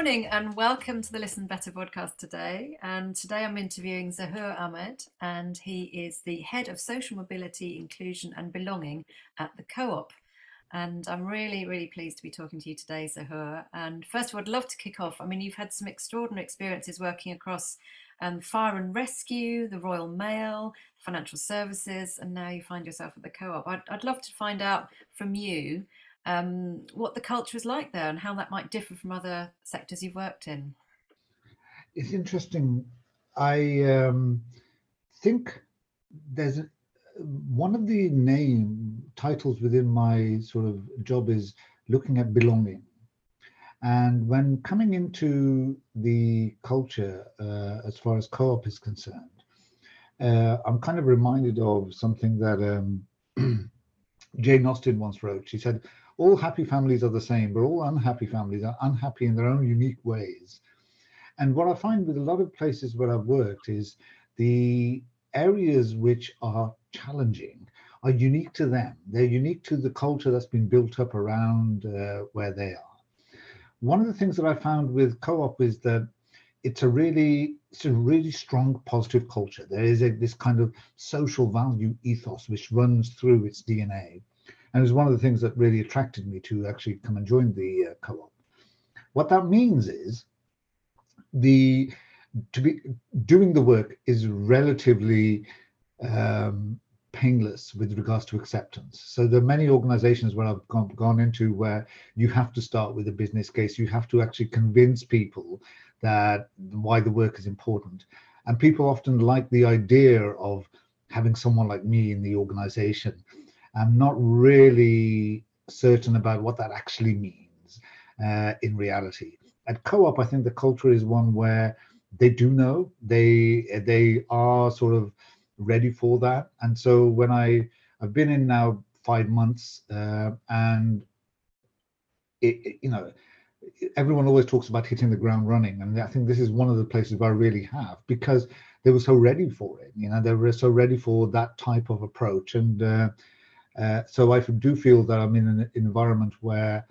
morning and welcome to the Listen.Better podcast today. And today I'm interviewing Zahoor Ahmed, and he is the head of social mobility, inclusion and belonging at the Co-op. And I'm really pleased to be talking to you today, Zahoor. And first of all, I'd love to kick off. I mean, you've had some extraordinary experiences working across fire and rescue, the Royal Mail, financial services, and now you find yourself at the Co-op. I'd love to find out from you what the culture is like there and how that might differ from other sectors you've worked in. It's interesting. I think there's one of the name titles within my sort of job is looking at belonging. And when coming into the culture, as far as Co-op is concerned, I'm kind of reminded of something that Jane Austen once wrote. She said, all happy families are the same, but all unhappy families are unhappy in their own unique ways. And what I find with a lot of places where I've worked is the areas which are challenging are unique to them. They're unique to the culture that's been built up around where they are. One of the things that I found with Co-op is that it's a really strong positive culture. There is this kind of social value ethos which runs through its DNA. And it was one of the things that really attracted me to actually come and join the Co-op. What that means is to be doing the work is relatively painless with regards to acceptance. So there are many organizations where I've gone into where you have to start with a business case. You have to actually convince people that why the work is important. And people often like the idea of having someone like me in the organization. I'm not really certain about what that actually means in reality. At Co-op, I think the culture is one where they do know, they are sort of ready for that. And so when I've been in now 5 months, and everyone always talks about hitting the ground running, and I think this is one of the places where I really have, because they were so ready for it. They were so ready for that type of approach, and so I do feel that I'm in an environment where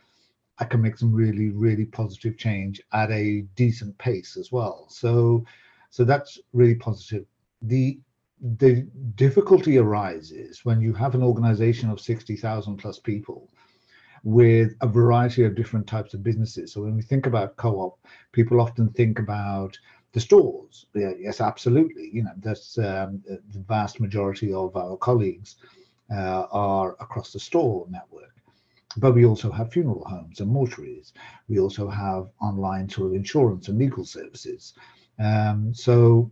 I can make some really positive change at a decent pace as well. So that's really positive. The difficulty arises when you have an organization of 60,000 plus people with a variety of different types of businesses. So when we think about Co-op, people often think about the stores. Yeah, yes, absolutely. That's the vast majority of our colleagues are across the store network. But we also have funeral homes and mortuaries. We also have online sort of insurance and legal services. So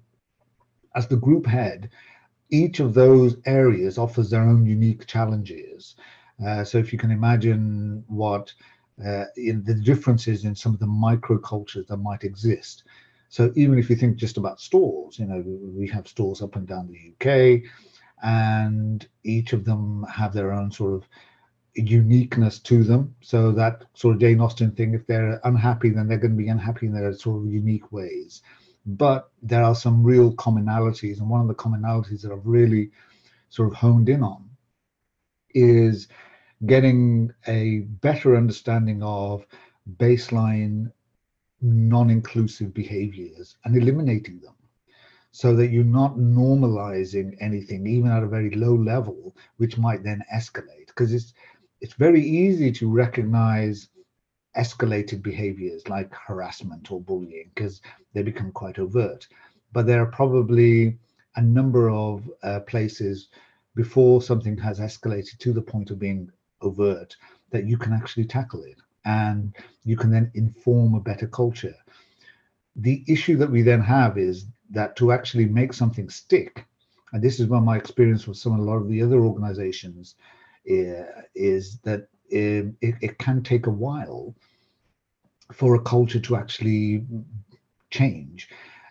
as the group head, each of those areas offers their own unique challenges. So if you can imagine what the differences in some of the microcultures that might exist. So even if you think just about stores, we have stores up and down the UK, and each of them have their own sort of uniqueness to them. So that sort of Jane Austen thing, if they're unhappy, then they're going to be unhappy in their sort of unique ways. But there are some real commonalities, and one of the commonalities that I've really sort of honed in on is getting a better understanding of baseline non-inclusive behaviors and eliminating them, so that you're not normalizing anything, even at a very low level, which might then escalate. Because it's very easy to recognize escalated behaviors like harassment or bullying, because they become quite overt. But there are probably a number of places before something has escalated to the point of being overt that you can actually tackle it, and you can then inform a better culture. The issue that we then have is that to actually make something stick, and this is one my experience with a lot of the other organizations, is that it can take a while for a culture to actually change.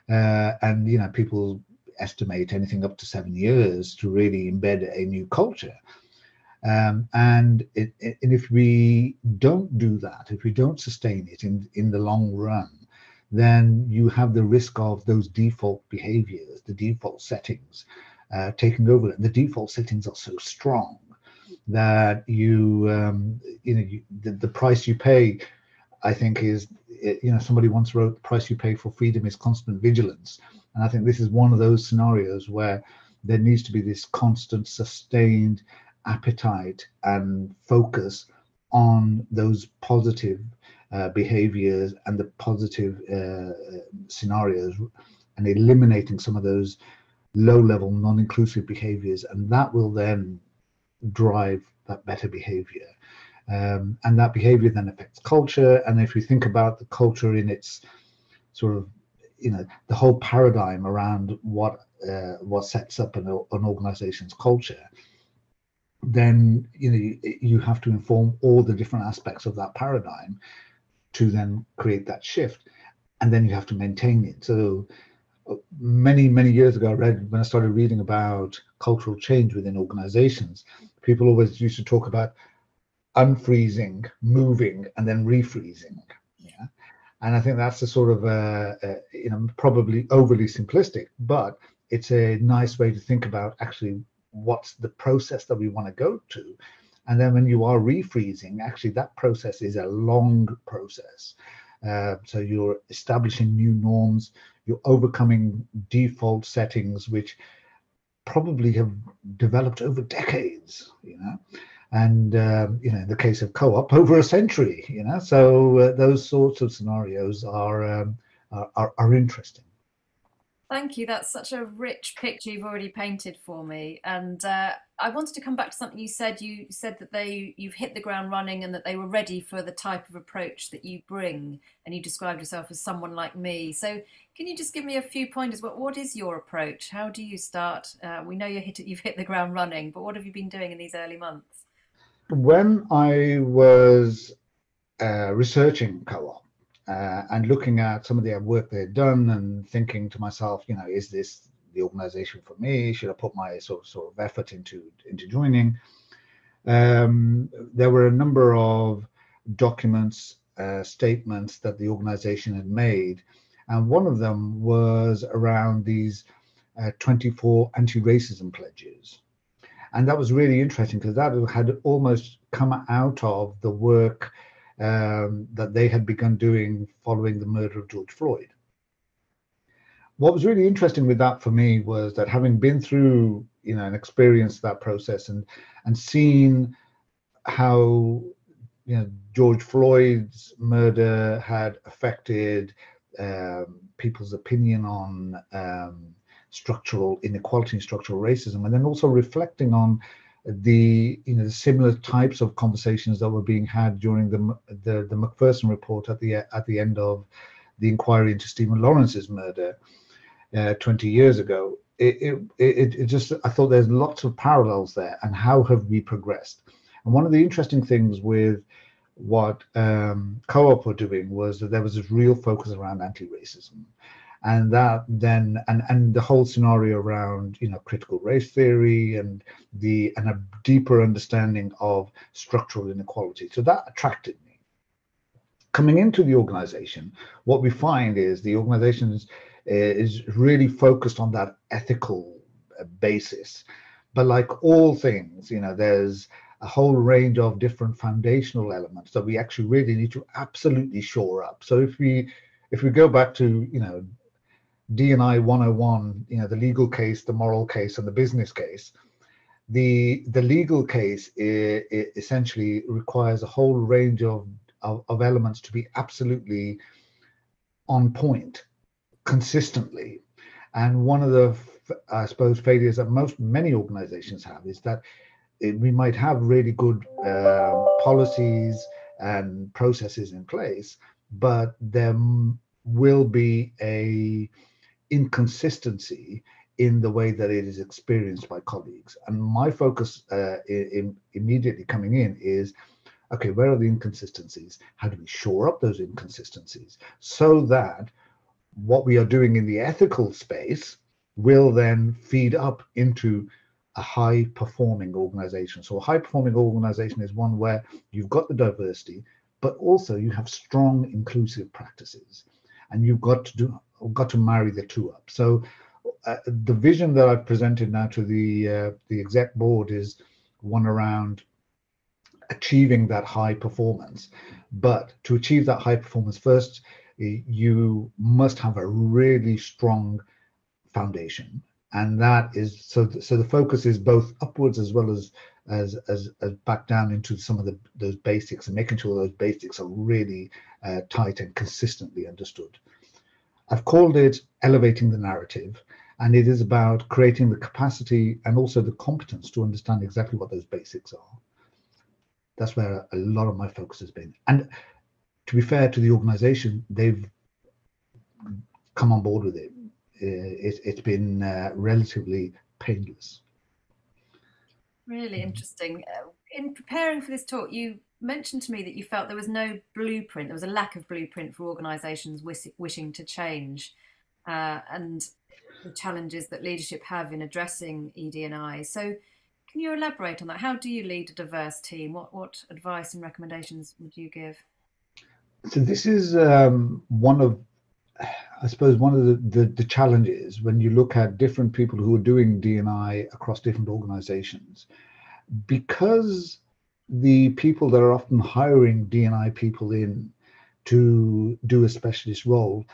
And people estimate anything up to 7 years to really embed a new culture. And if we don't do that, if we don't sustain it in the long run, then you have the risk of those default behaviors, the default settings taking over. The default settings are so strong that the price you pay I think is, somebody once wrote, "The price you pay for freedom is constant vigilance." And I think this is one of those scenarios where there needs to be this constant, sustained appetite and focus on those positive behaviors and the positive scenarios, and eliminating some of those low-level, non-inclusive behaviors, and that will then drive that better behavior. And that behavior then affects culture. And if you think about the culture in its sort of, the whole paradigm around what sets up an organization's culture, then you have to inform all the different aspects of that paradigm to then create that shift, and then you have to maintain it. So many years ago, when I started reading about cultural change within organizations, people always used to talk about unfreezing, moving, and then refreezing. Yeah, and I think that's a sort of probably overly simplistic, but it's a nice way to think about actually what's the process that we want to go to. And then when you are refreezing, actually that process is a long process. So you're establishing new norms, you're overcoming default settings which probably have developed over decades, and in the case of Co-op, over a century. So those sorts of scenarios are interesting. Thank you. That's such a rich picture you've already painted for me. And I wanted to come back to something you said. You said that you've hit the ground running and that they were ready for the type of approach that you bring. And you described yourself as someone like me. So can you just give me a few pointers? What is your approach? How do you start? We know you've hit the ground running, but what have you been doing in these early months? When I was researching Co-op, and looking at some of the work they had done and thinking to myself, is this the organization for me? Should I put my sort of effort into joining? There were a number of documents, statements that the organization had made, and one of them was around these 24 anti-racism pledges. And that was really interesting because that had almost come out of the work that they had begun doing following the murder of George Floyd. What was really interesting with that for me was that, having been through, and experienced that process and seen how, George Floyd's murder had affected people's opinion on structural inequality and structural racism, and then also reflecting on the similar types of conversations that were being had during the Macpherson report at the end of the inquiry into Stephen Lawrence's murder 20 years ago. It just, I thought there's lots of parallels there, and how have we progressed? And one of the interesting things with what Co-op were doing was that there was this real focus around anti-racism. And that then, and the whole scenario around, critical race theory and a deeper understanding of structural inequality. So that attracted me. Coming into the organization, what we find is the organization is really focused on that ethical basis. But like all things, there's a whole range of different foundational elements that we actually really need to absolutely shore up. So if we go back to, D&I 101, the legal case, the moral case, and the business case. The legal case essentially requires a whole range of elements to be absolutely on point consistently. And one of the, I suppose, failures that many organizations have is that we might have really good policies and processes in place, but there will be a inconsistency in the way that it is experienced by colleagues. And my focus immediately coming in is, okay, where are the inconsistencies? How do we shore up those inconsistencies so that what we are doing in the ethical space will then feed up into a high-performing organization? So a high-performing organization is one where you've got the diversity, but also you have strong inclusive practices, and you've got to marry the two up. So the vision that I've presented now to the exec board is one around achieving that high performance. But to achieve that high performance, first, you must have a really strong foundation, and that is so. So the focus is both upwards as well as back down into some of those basics, and making sure those basics are really tight and consistently understood. I've called it elevating the narrative, and it is about creating the capacity and also the competence to understand exactly what those basics are. That's where a lot of my focus has been. And to be fair to the organization, they've come on board with it. It's been relatively painless. Really interesting. In preparing for this talk, you mentioned to me that you felt there was no blueprint, there was a lack of blueprint for organisations wishing to change, and the challenges that leadership have in addressing ED&I. So, can you elaborate on that? How do you lead a diverse team? What advice and recommendations would you give? So this is one of, I suppose, one of the challenges when you look at different people who are doing D&I across different organizations, because the people that are often hiring D&I people in to do a specialist role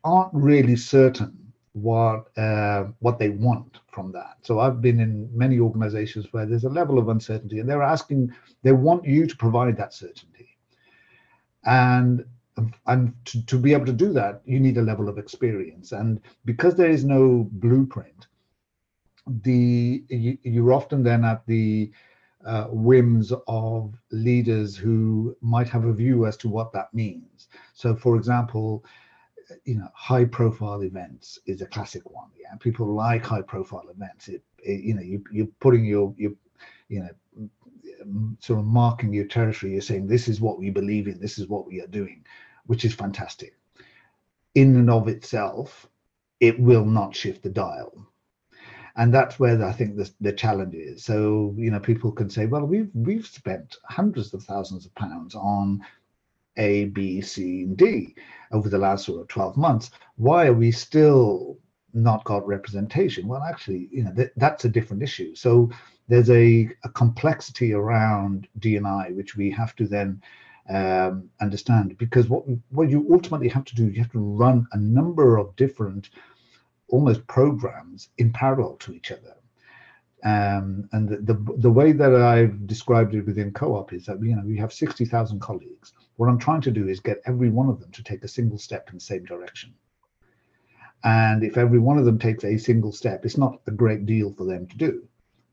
aren't really certain what they want from that. So I've been in many organizations where there's a level of uncertainty, and they want you to provide that certainty. And to be able to do that, you need a level of experience. And because there is no blueprint, you're often then at the whims of leaders who might have a view as to what that means. So, for example, high profile events is a classic one. Yeah, people like high profile events. You're putting your sort of marking your territory. You're saying this is what we believe in, this is what we are doing, which is fantastic. In and of itself, it will not shift the dial. And that's where I think the challenge is. So, people can say, well, we've spent hundreds of thousands of pounds on A, B, C, and D over the last sort of 12 months. Why are we still not got representation? Well, actually, that's a different issue. So there's a complexity around D&I, which we have to then understand, because what you ultimately have to do, you have to run a number of different almost programs in parallel to each other. And the way that I've described it within Co-op is that we have 60,000 colleagues. What I'm trying to do is get every one of them to take a single step in the same direction. And if every one of them takes a single step, it's not a great deal for them to do.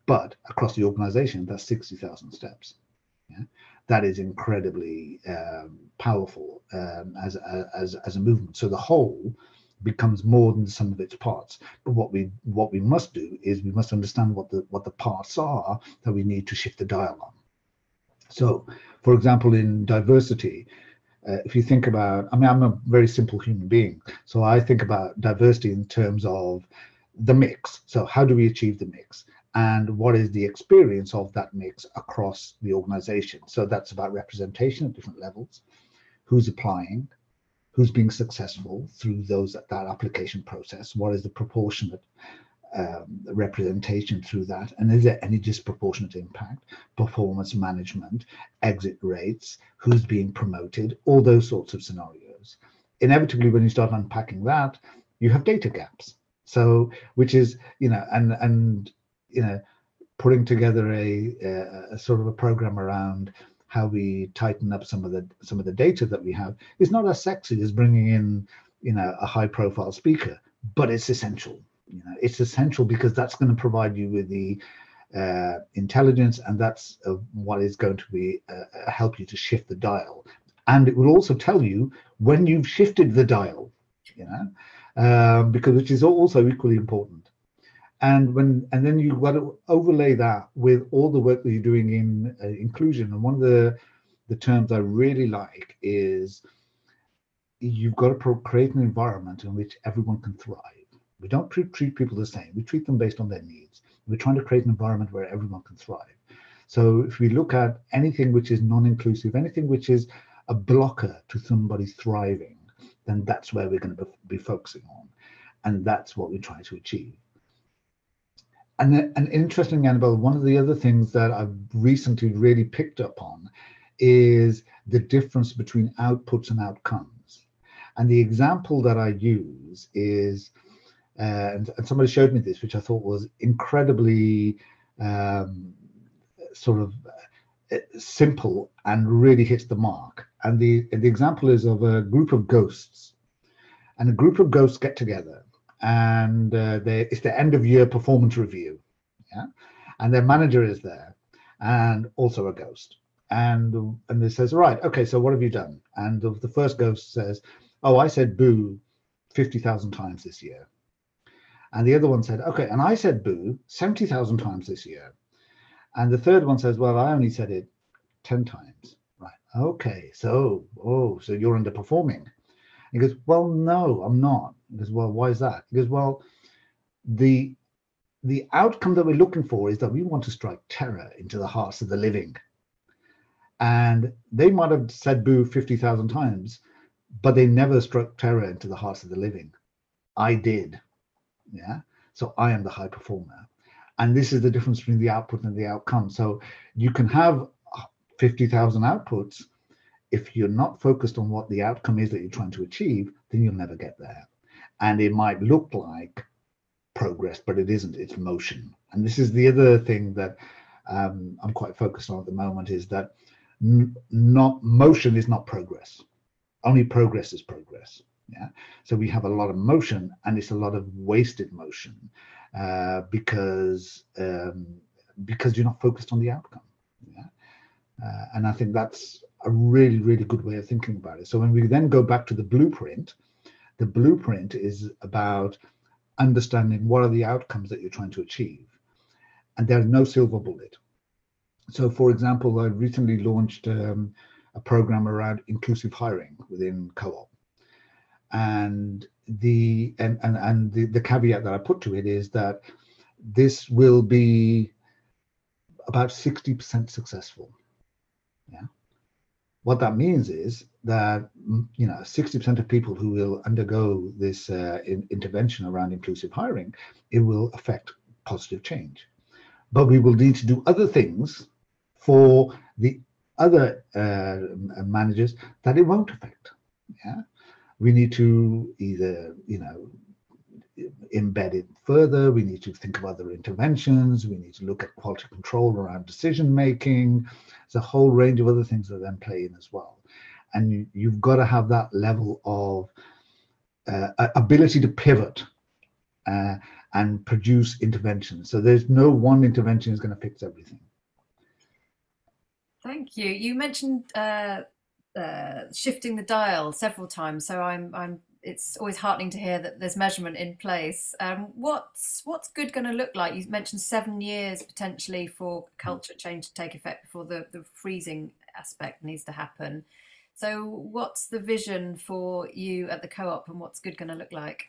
But across the organization, that's 60,000 steps. Yeah? That is incredibly powerful as a movement. So the whole becomes more than the sum of its parts. But what we must do is we must understand what the parts are that we need to shift the dial on. So, for example, in diversity, if you think about, I'm a very simple human being, so I think about diversity in terms of the mix. So how do we achieve the mix? And what is the experience of that mix across the organization? So that's about representation at different levels, who's applying, who's being successful through that application process, what is the proportionate representation through that, and is there any disproportionate impact, performance management, exit rates, who's being promoted, all those sorts of scenarios. Inevitably, when you start unpacking that, you have data gaps. So, which is, and putting together a sort of a program around how we tighten up some of the data that we have is not as sexy as bringing in, a high profile speaker, but it's essential. It's essential because that's going to provide you with the intelligence, and that's what is going to be help you to shift the dial. And it will also tell you when you've shifted the dial, because which is also equally important. And then you've got to overlay that with all the work that you're doing in inclusion. And one of the terms I really like is you've got to create an environment in which everyone can thrive. We don't treat people the same. We treat them based on their needs. We're trying to create an environment where everyone can thrive. So if we look at anything which is non-inclusive, anything which is a blocker to somebody thriving, then that's where we're going to be focusing on. And that's what we're trying to achieve. And interestingly, Annabelle, one of the other things that I've recently really picked up on is the difference between outputs and outcomes. And the example that I use is, and somebody showed me this, which I thought was incredibly sort of simple and really hits the mark. And the example is of a group of ghosts, and a group of ghosts get together, and it's the end of year performance review, yeah, and their manager is there, and also a ghost, and they says, right, okay, so what have you done? And the first ghost says, oh, I said boo 50,000 times this year. And the other one said, okay, and I said boo 70,000 times this year. And the third one says, well, I only said it 10 times. Right. Okay. So, so you're underperforming. He goes, well, no, I'm not. He goes, well, why is that? He goes, well, the outcome that we're looking for is that we want to strike terror into the hearts of the living. And they might have said boo 50,000 times, but they never struck terror into the hearts of the living. I did. Yeah. So I am the high performer. And this is the difference between the output and the outcome. So you can have 50,000 outputs. If you're not focused on what the outcome is that you're trying to achieve, then you'll never get there. And it might look like progress, but it isn't. It's motion. And this is the other thing that I'm quite focused on at the moment, is that not motion is not progress. Only progress is progress. Yeah. So we have a lot of motion, and it's a lot of wasted motion because you're not focused on the outcome. Yeah. And I think that's a really, really good way of thinking about it. So when we then go back to the blueprint is about understanding what are the outcomes that you're trying to achieve. And there's no silver bullet. So, for example, I recently launched a program around inclusive hiring within Co-op. And the caveat that I put to it is that this will be about 60% successful. Yeah. What that means is that 60% of people who will undergo this intervention around inclusive hiring, it will affect positive change. But we will need to do other things for the other managers that it won't affect. Yeah. We need to either, embed it further. We need to think of other interventions. We need to look at quality control around decision making. There's a whole range of other things that then play in as well. And you've got to have that level of ability to pivot and produce interventions. So there's no one intervention is going to fix everything. Thank you. You mentioned shifting the dial several times, so it's always heartening to hear that there's measurement in place. What's good going to look like? You mentioned 7 years potentially for culture change to take effect before the freezing aspect needs to happen. So what's the vision for you at the Co-op, and what's good going to look like?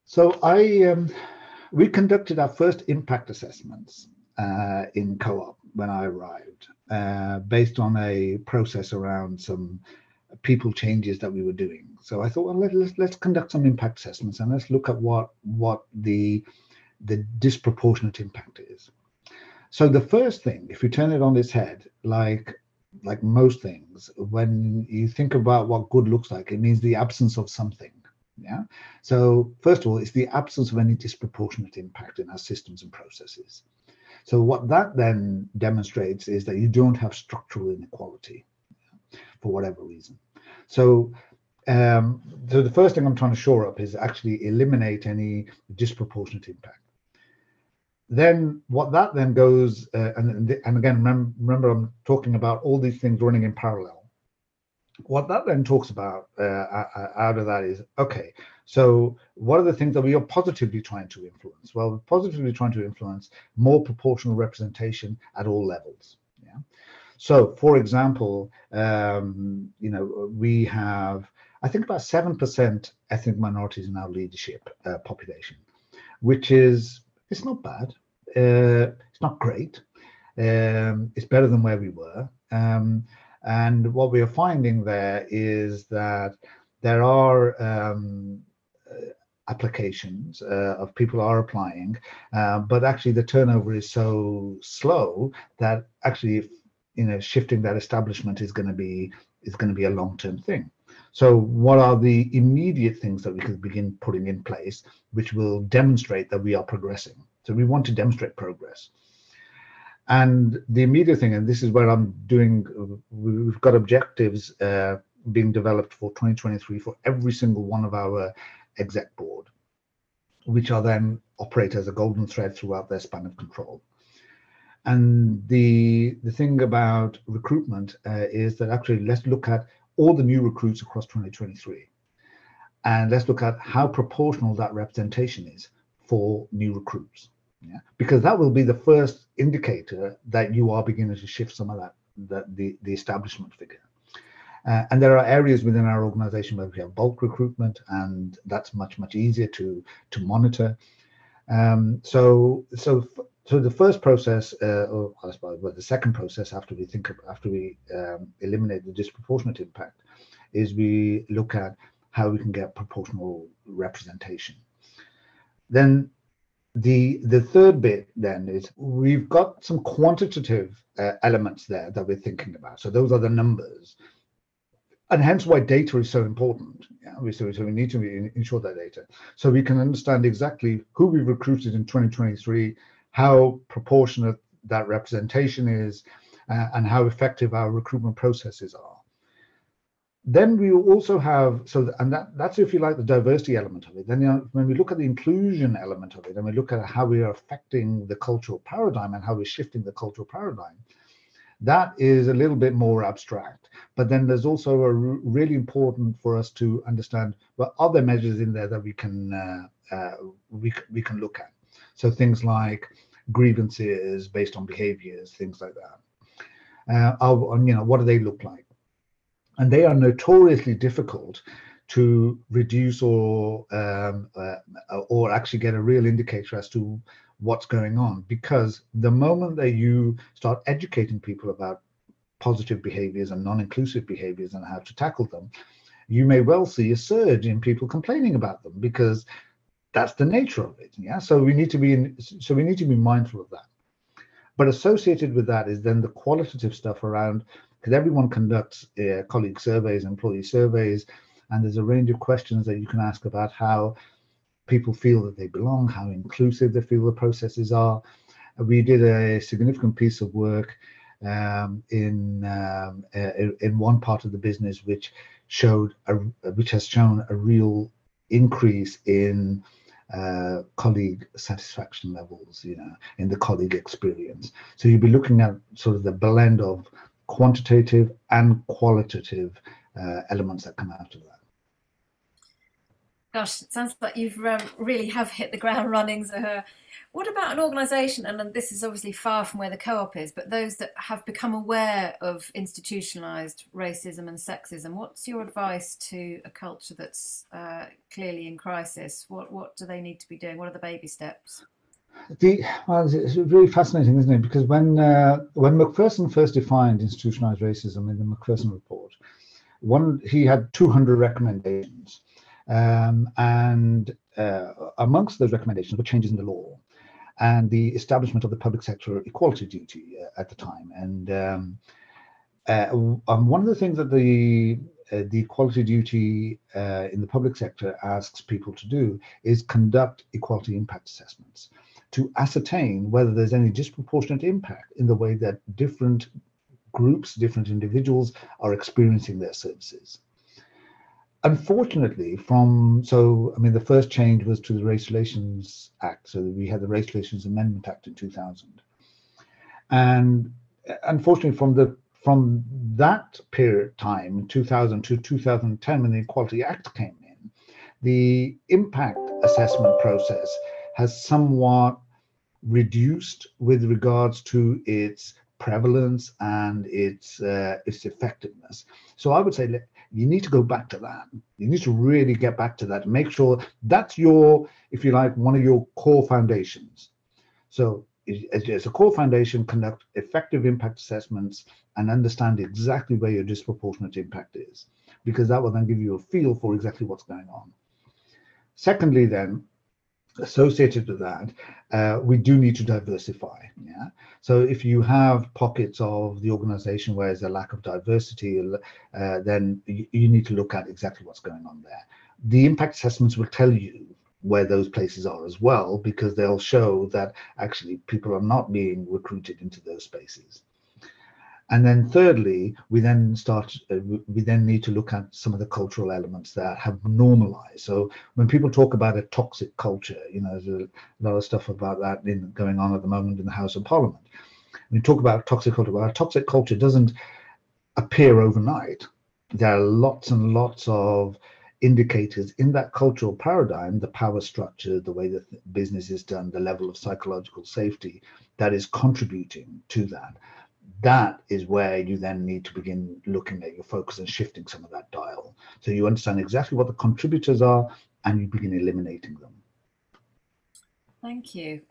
So we conducted our first impact assessments in Co-op when I arrived, based on a process around some people changes that we were doing. So I thought, well, let's conduct some impact assessments, and let's look at what the disproportionate impact is. So the first thing, if you turn it on its head, like most things, when you think about what good looks like, it means the absence of something. Yeah. So first of all, it's the absence of any disproportionate impact in our systems and processes. So what that then demonstrates is that you don't have structural inequality for whatever reason. So the first thing I'm trying to shore up is actually eliminate any disproportionate impact. Then what that then goes, and again, remember I'm talking about all these things running in parallel. What that then talks about out of that is, okay, so what are the things that we are positively trying to influence? Well, we're positively trying to influence more proportional representation at all levels. Yeah. So, for example, we have, I think, about 7% ethnic minorities in our leadership population, which is, it's not bad. It's not great. It's better than where we were. And what we are finding there is that there are applications, of people are applying, but actually the turnover is so slow that actually, shifting that establishment is going to be a long-term thing. So what are the immediate things that we could begin putting in place which will demonstrate that we are progressing? So we want to demonstrate progress. And the immediate thing, and this is where we've got objectives being developed for 2023 for every single one of our exec board, which are then operate as a golden thread throughout their span of control. And the thing about recruitment is that actually let's look at all the new recruits across 2023, and let's look at how proportional that representation is for new recruits. Yeah, because that will be the first indicator that you are beginning to shift some of the establishment figure. And there are areas within our organization where we have bulk recruitment, and that's much easier to monitor. So the first process, or I suppose the second process after we eliminate the disproportionate impact, is we look at how we can get proportional representation. Then the third bit then is we've got some quantitative elements there that we're thinking about. So those are the numbers, and hence why data is so important. Yeah, so we need to ensure that data, so we can understand exactly who we've recruited in 2023, how proportionate that representation is, and how effective our recruitment processes are. Then we also have, that's if you like the diversity element of it. Then when we look at the inclusion element of it, and we look at how we are affecting the cultural paradigm and how we're shifting the cultural paradigm, that is a little bit more abstract. But then there's also really important for us to understand, well, are there measures in there that we can look at? So things like grievances based on behaviors, things like that. What do they look like? And they are notoriously difficult to reduce or actually get a real indicator as to what's going on, because the moment that you start educating people about positive behaviors and non-inclusive behaviors and how to tackle them, you may well see a surge in people complaining about them, because that's the nature of it. Yeah, so we need to be mindful of that. But associated with that is then the qualitative stuff around, because everyone conducts colleague surveys, employee surveys, and there's a range of questions that you can ask about how people feel that they belong, how inclusive they feel the processes are. We did a significant piece of work in one part of the business which has shown a real increase in colleague satisfaction levels, in the colleague experience. So you'll be looking at sort of the blend of quantitative and qualitative elements that come out of that. Gosh, it sounds like you've really have hit the ground running, Zahoor. What about an organisation, and this is obviously far from where the co-op is, but those that have become aware of institutionalised racism and sexism? What's your advice to a culture that's clearly in crisis? What do they need to be doing? What are the baby steps? It's really fascinating, isn't it? Because when Macpherson first defined institutionalised racism in the Macpherson report, he had 200 recommendations. And amongst those recommendations were changes in the law and the establishment of the public sector equality duty at the time. And one of the things that the equality duty in the public sector asks people to do is conduct equality impact assessments to ascertain whether there's any disproportionate impact in the way that different groups, different individuals are experiencing their services. Unfortunately, the first change was to the Race Relations Act. So we had the Race Relations Amendment Act in 2000. And unfortunately, from that period of time, 2000 to 2010, when the Equality Act came in, the impact assessment process has somewhat reduced with regards to its prevalence and its effectiveness. So I would say you need to go back to that. You need to really get back to that. Make sure that's your, if you like, one of your core foundations. So as a core foundation, conduct effective impact assessments and understand exactly where your disproportionate impact is, because that will then give you a feel for exactly what's going on. Secondly, then, associated with that, we do need to diversify. Yeah. So if you have pockets of the organization where there's a lack of diversity, then you need to look at exactly what's going on there. The impact assessments will tell you where those places are as well, because they'll show that actually people are not being recruited into those spaces. And then thirdly, we then need to look at some of the cultural elements that have normalized. So when people talk about a toxic culture, there's a lot of stuff about that going on at the moment in the House of Parliament. When you talk about toxic culture, well, a toxic culture doesn't appear overnight. There are lots and lots of indicators in that cultural paradigm, the power structure, the way that business is done, the level of psychological safety that is contributing to that. That is where you then need to begin looking at your focus and shifting some of that dial. So you understand exactly what the contributors are and you begin eliminating them. Thank you.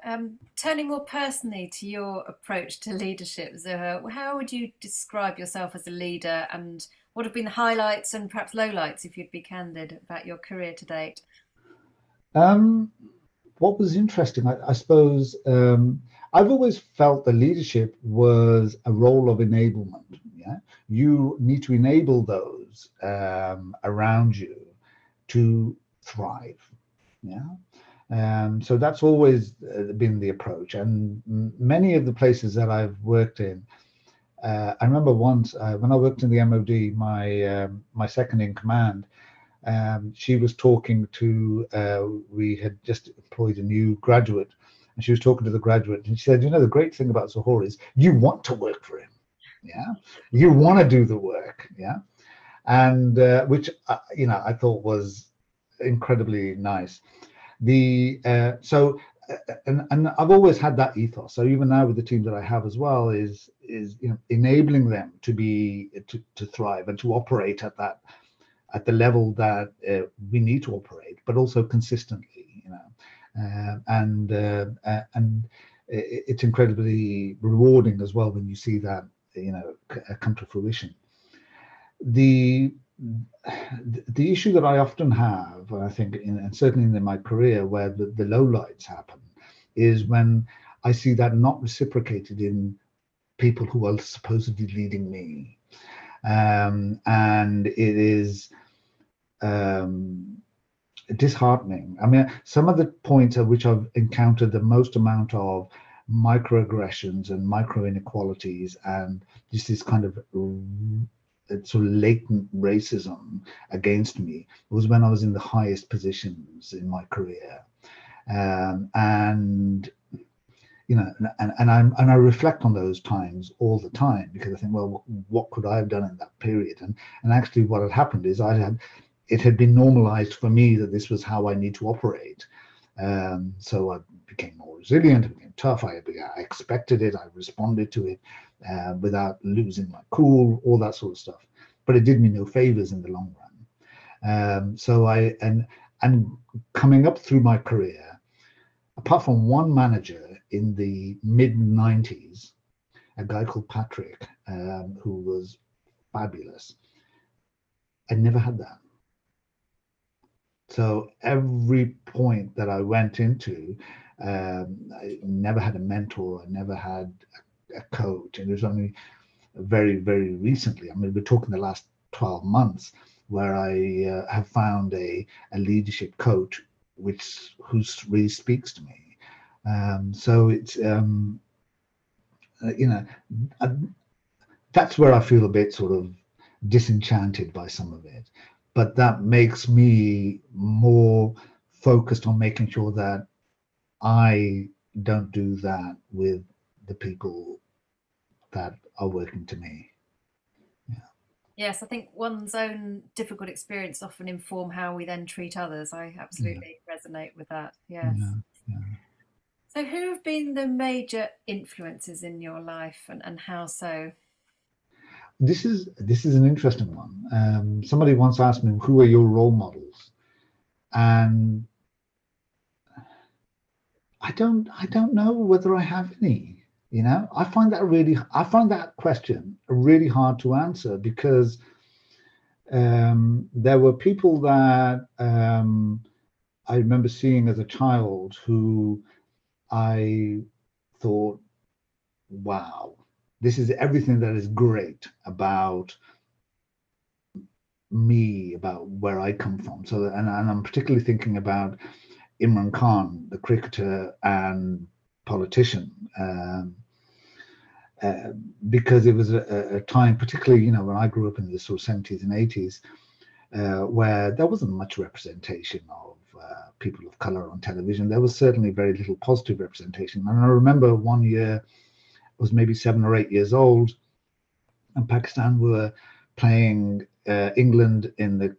Turning more personally to your approach to leadership, Zahoor, how would you describe yourself as a leader, and what have been the highlights and perhaps lowlights, if you'd be candid, about your career to date? What was interesting, I suppose, I've always felt that leadership was a role of enablement. Yeah, you need to enable those around you to thrive. Yeah, so that's always been the approach. And many of the places that I've worked in, I remember once when I worked in the MOD, my second in command. She was talking to, we had just employed a new graduate, and she was talking to the graduate, and she said, the great thing about Zahoor is you want to work for him. Yeah. You want to do the work. Yeah. And which, I thought was incredibly nice. And I've always had that ethos. So even now with the team that I have as well is enabling them to thrive and to operate at the level that we need to operate, but also consistently, and it's incredibly rewarding as well when you see that, come to fruition. The issue that I often have, I think, and certainly in my career, where the lowlights happen, is when I see that not reciprocated in people who are supposedly leading me, and it is disheartening. I mean, some of the points at which I've encountered the most amount of microaggressions and micro inequalities and just this kind of sort of latent racism against me was when I was in the highest positions in my career, and I reflect on those times all the time, because I think, well, what could I have done in that period? And actually, what had happened is it had been normalized for me that this was how I need to operate. So I became more resilient, I became tough. I expected it, I responded to it without losing my cool, all that sort of stuff. But it did me no favors in the long run. So and coming up through my career, apart from one manager in the mid-90s, a guy called Patrick, who was fabulous, I never had that. So every point that I went into, I never had a mentor, I never had a coach. And it was only very, very recently, I mean, we're talking the last 12 months, where I have found a leadership coach who really speaks to me. So it's, that's where I feel a bit sort of disenchanted by some of it. But that makes me more focused on making sure that I don't do that with the people that are working to me. Yeah. Yes, I think one's own difficult experience often inform how we then treat others. I absolutely resonate with that. Yes. Yeah. So who have been the major influences in your life, and how so? This is an interesting one. Somebody once asked me, who are your role models? And I don't know whether I have any. I find that question really hard to answer, because there were people that I remember seeing as a child who I thought, wow, this is everything that is great about me, about where I come from. So, and I'm particularly thinking about Imran Khan, the cricketer and politician, uh, because it was a time, particularly, when I grew up in the sort of 70s and 80s, where there wasn't much representation of people of color on television. There was certainly very little positive representation. And I remember one year, I was maybe 7 or 8 years old, and Pakistan were playing England in the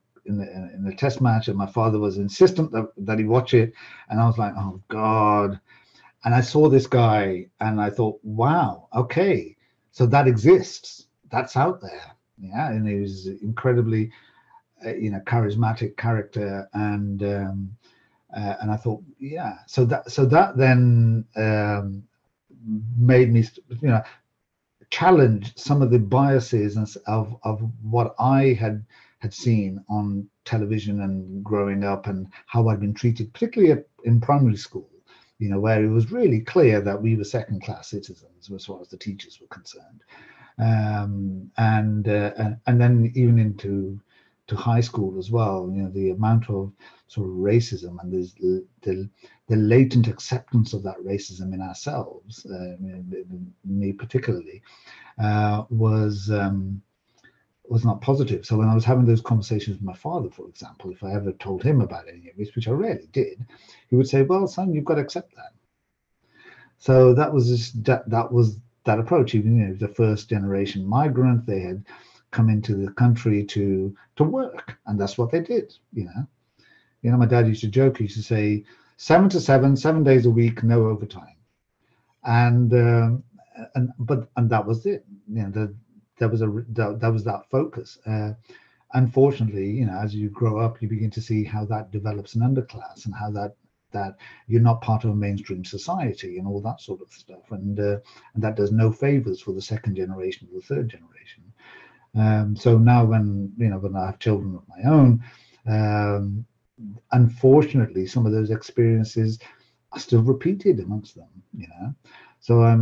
test match, and my father was insistent that he watch it, and I was like, oh God. And I saw this guy, and I thought, wow, okay, so that exists, that's out there. Yeah, and he was incredibly charismatic character, and I thought, yeah, so that then made me challenge some of the biases of what I had seen on television and growing up, and how I'd been treated, particularly in primary school, where it was really clear that we were second-class citizens as far as the teachers were concerned. And then even into to high school as well, the amount of sort of racism, and there's the latent acceptance of that racism in ourselves, me particularly, was not positive. So when I was having those conversations with my father, for example, if I ever told him about any of this, which I rarely did, he would say, well, son, you've got to accept that. So that was that was that approach. Even the first generation migrant, they had come into the country to work, and that's what they did. My dad used to joke. He used to say 7 to 7, 7 days a week, no overtime, and that was it. That was that focus. Unfortunately, as you grow up, you begin to see how that develops an underclass, and how that you're not part of a mainstream society, and all that sort of stuff, and that does no favors for the second generation or the third generation. So now, when I have children of my own, unfortunately, some of those experiences are still repeated amongst them. So I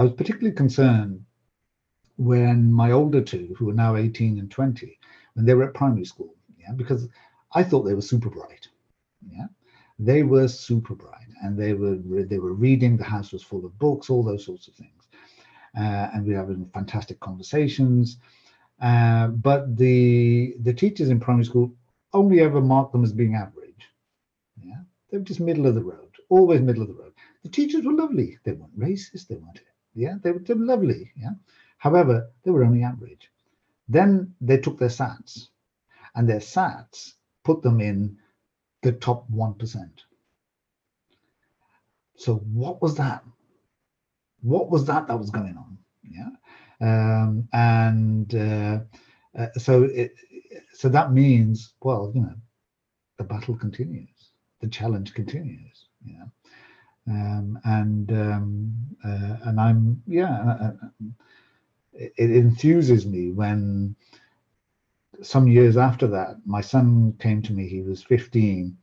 was particularly concerned when my older two, who are now 18 and 20, when they were at primary school, because I thought they were super bright. Yeah, they were super bright, and they were reading. The house was full of books, all those sorts of things, and we were having fantastic conversations. But the teachers in primary school only ever marked them as being average. Yeah, they were just middle of the road, always middle of the road. The teachers were lovely. They weren't racist. They weren't. Yeah, they were lovely. Yeah. However, they were only average. Then they took their SATs, and their SATs put them in the top 1%. So what was that? What was that was going on? Yeah. And so that means, well, the battle continues, the challenge continues. And I'm, it enthuses me when some years after that, my son came to me. He was 15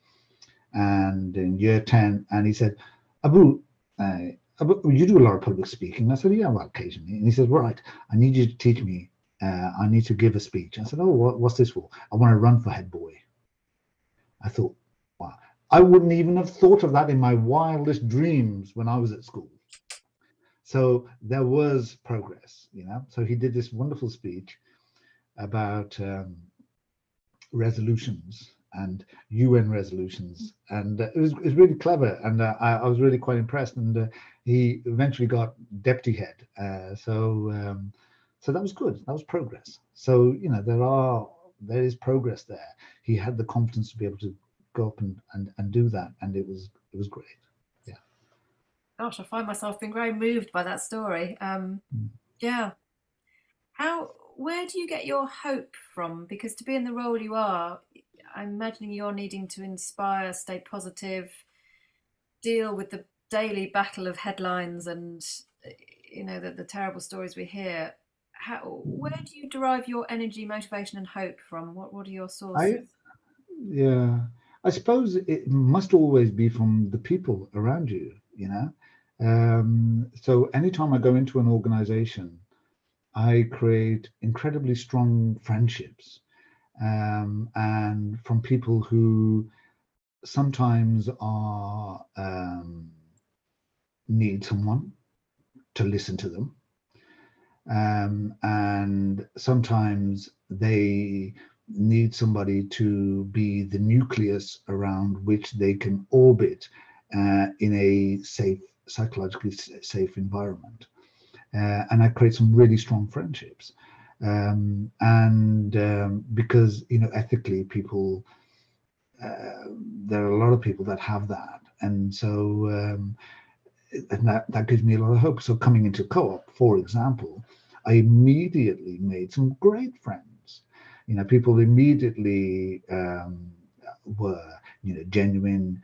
and in year 10, and he said, Abu, you do a lot of public speaking. I said, yeah, well, occasionally. And he said, right, I need you to teach me. I need to give a speech. I said, oh, what's this for? I want to run for head boy. I thought, wow, I wouldn't even have thought of that in my wildest dreams when I was at school. So there was progress, So he did this wonderful speech about resolutions and UN resolutions, and it was really clever, and I was really quite impressed. And he eventually got deputy head, so that was good. That was progress. So there is progress there. He had the confidence to be able to go up and do that, and it was great. Yeah. Gosh, I find myself being very moved by that story. Yeah. Where do you get your hope from? Because to be in the role you are, I'm imagining you're needing to inspire, stay positive, deal with the daily battle of headlines and the terrible stories we hear. Where do you derive your energy, motivation, and hope from? What are your I sources? Yeah, I suppose it must always be from the people around you, you know. So anytime I go into an organization, I create incredibly strong friendships, and from people who sometimes are need someone to listen to them, and sometimes they need somebody to be the nucleus around which they can orbit in a safe, psychologically safe environment. And I create some really strong friendships. And because, ethically, people, there are a lot of people that have that. And so, and that gives me a lot of hope. So coming into co-op, for example, I immediately made some great friends. People immediately were genuine,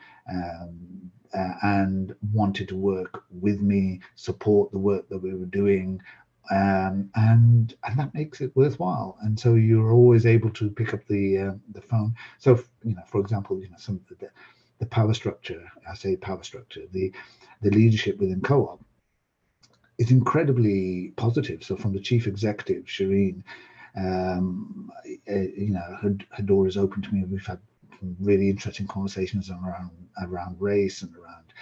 and wanted to work with me, support the work that we were doing, and that makes it worthwhile. And so you're always able to pick up the phone. So for example, some of the power structure. I say power structure. The leadership within co-op is incredibly positive. So from the chief executive, Shireen, her door is open to me. We've had some really interesting conversations around race and around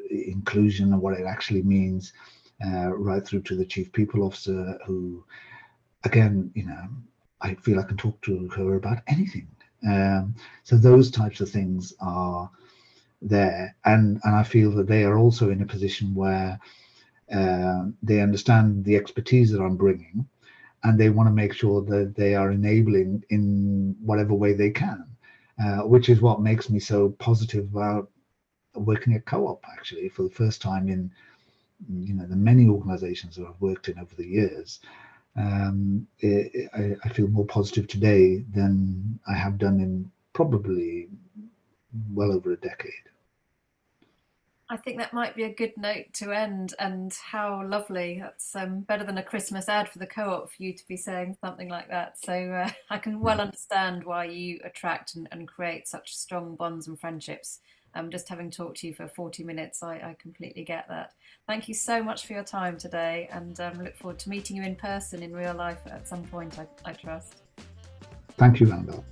inclusion and what it actually means, right through to the chief people officer, who, again, I feel I can talk to her about anything. So those types of things are there, and I feel that they are also in a position where they understand the expertise that I'm bringing, and they want to make sure that they are enabling in whatever way they can, which is what makes me so positive about working at Co-op. Actually, for the first time in the many organizations that I've worked in over the years, I feel more positive today than I have done in probably well over a decade. I think that might be a good note to end. And how lovely. That's better than a Christmas ad for the co-op for you to be saying something like that. So I can well understand why you attract and create such strong bonds and friendships. Just having talked to you for 40 minutes, I completely get that. Thank you so much for your time today, and look forward to meeting you in person in real life at some point, I trust. Thank you, Randall.